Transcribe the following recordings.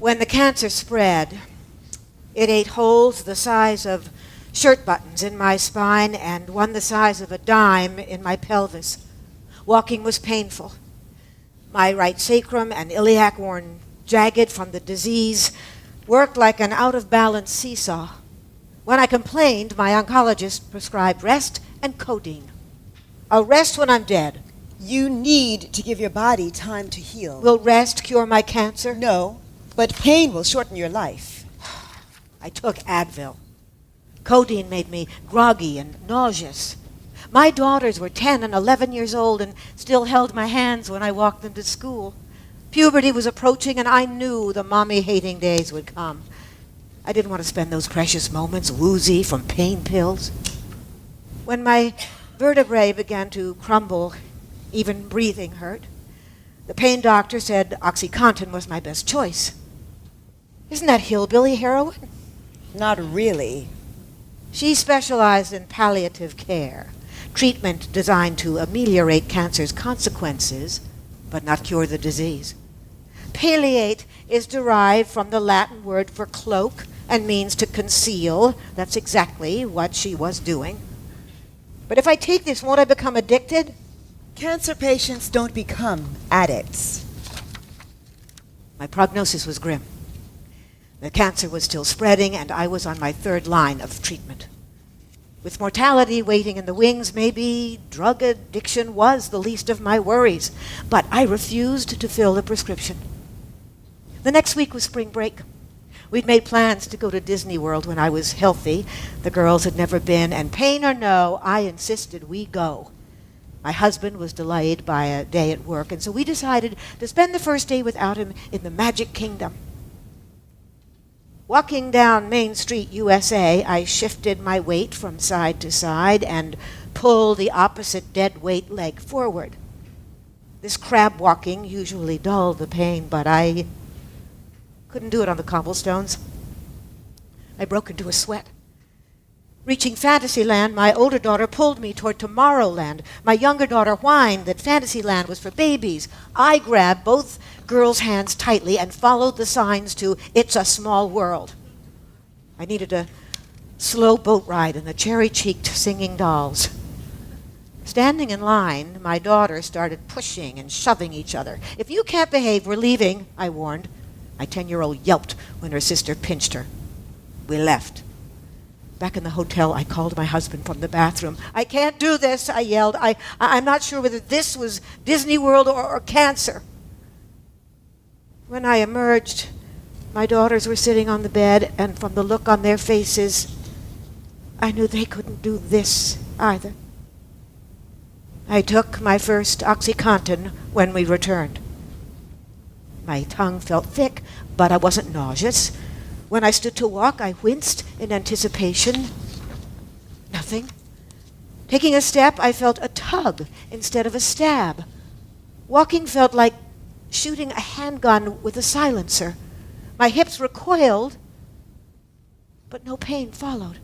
When the cancer spread, it ate holes the size of shirt buttons in my spine and one the size of a dime in my pelvis. Walking was painful. My right sacrum and iliac, worn jagged from the disease, worked like an out-of-balance seesaw. When I complained, my oncologist prescribed rest and codeine. I'll rest when I'm dead. You need to give your body time to heal. Will rest cure my cancer? No, but pain will shorten your life. I took Advil. Codeine made me groggy and nauseous. My daughters were 10 and 11 years old and still held my hands when I walked them to school. Puberty was approaching, and I knew the mommy-hating days would come. I didn't want to spend those precious moments woozy from pain pills. When my vertebrae began to crumble, even breathing hurt, the pain doctor said OxyContin was my best choice. Isn't that hillbilly heroin? Not really. She specialized in palliative care, treatment designed to ameliorate cancer's consequences, but not cure the disease. Palliate is derived from the Latin word for cloak and means to conceal. That's exactly what she was doing. But if I take this, won't I become addicted? Cancer patients don't become addicts. My prognosis was grim. The cancer was still spreading, and I was on my third line of treatment. With mortality waiting in the wings, maybe drug addiction was the least of my worries. But I refused to fill the prescription. The next week was spring break. We'd made plans to go to Disney World when I was healthy. The girls had never been, and pain or no, I insisted we go. My husband was delayed by a day at work, and so we decided to spend the first day without him in the Magic Kingdom. Walking down Main Street, USA, I shifted my weight from side to side and pulled the opposite dead weight leg forward. This crab walking usually dulled the pain, but I couldn't do it on the cobblestones. I broke into a sweat. Reaching Fantasyland, my older daughter pulled me toward Tomorrowland. My younger daughter whined that Fantasyland was for babies. I grabbed both girls' hands tightly and followed the signs to It's a Small World. I needed a slow boat ride and the cherry-cheeked singing dolls. Standing in line, my daughters started pushing and shoving each other. If you can't behave, we're leaving, I warned. My 10-year-old yelped when her sister pinched her. We left. Back in the hotel, I called my husband from the bathroom. I can't do this, I yelled. I'm not sure whether this was Disney World or cancer. When I emerged, my daughters were sitting on the bed, and from the look on their faces, I knew they couldn't do this either. I took my first OxyContin when we returned. My tongue felt thick, but I wasn't nauseous. When I stood to walk, I winced in anticipation. Nothing. Taking a step, I felt a tug instead of a stab. Walking felt like shooting a handgun with a silencer. My hips recoiled, but no pain followed.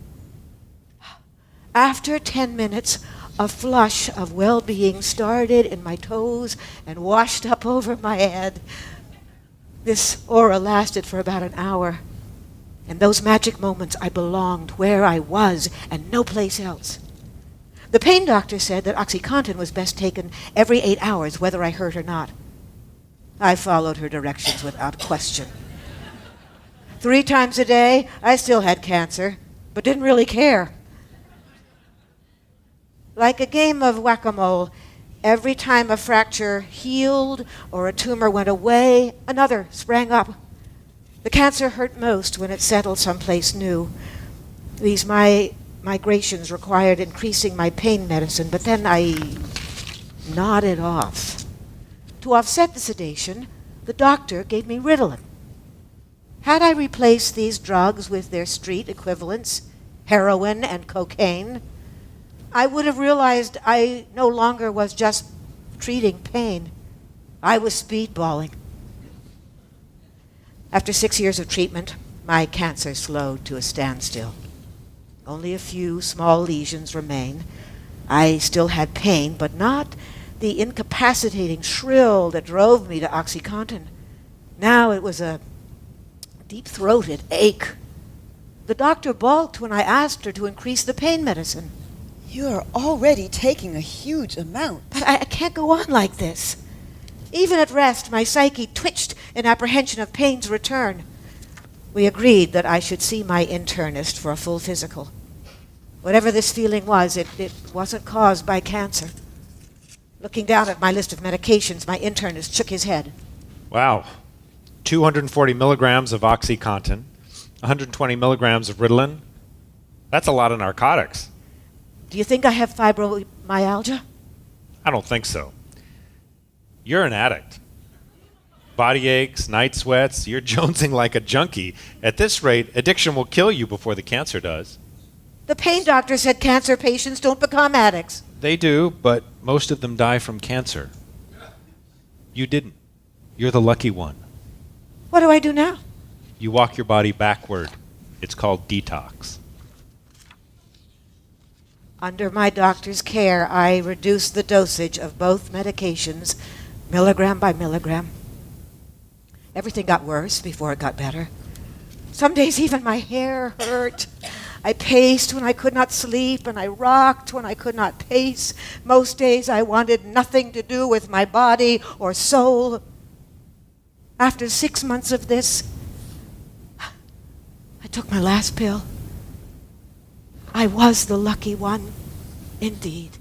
After 10 minutes, a flush of well-being started in my toes and washed up over my head. This aura lasted for about an hour. In those magic moments, I belonged where I was and no place else. The pain doctor said that OxyContin was best taken every 8 hours, whether I hurt or not. I followed her directions without question. 3 times a day, I still had cancer, but didn't really care. Like a game of whack-a-mole, every time a fracture healed or a tumor went away, another sprang up. The cancer hurt most when it settled someplace new. These migrations required increasing my pain medicine, but then I nodded off. To offset the sedation, the doctor gave me Ritalin. Had I replaced these drugs with their street equivalents, heroin and cocaine, I would have realized I no longer was just treating pain. I was speedballing. After 6 years of treatment, my cancer slowed to a standstill. Only a few small lesions remain. I still had pain, but not the incapacitating shrill that drove me to OxyContin. Now it was a deep-throated ache. The doctor balked when I asked her to increase the pain medicine. You're already taking a huge amount. But I can't go on like this. Even at rest, my psyche twitched in apprehension of pain's return. We agreed that I should see my internist for a full physical. Whatever this feeling was, it wasn't caused by cancer. Looking down at my list of medications, my internist shook his head. Wow. 240 milligrams of OxyContin, 120 milligrams of Ritalin. That's a lot of narcotics. Do you think I have fibromyalgia? I don't think so. You're an addict. Body aches, night sweats, you're jonesing like a junkie. At this rate, addiction will kill you before the cancer does. The pain doctor said cancer patients don't become addicts. They do, but most of them die from cancer. You didn't. You're the lucky one. What do I do now? You walk your body backward. It's called detox. Under my doctor's care, I reduced the dosage of both medications, milligram by milligram. Everything got worse before it got better. Some days even my hair hurt. I paced when I could not sleep, and I rocked when I could not pace. Most days I wanted nothing to do with my body or soul. After 6 months of this, I took my last pill. I was the lucky one, indeed.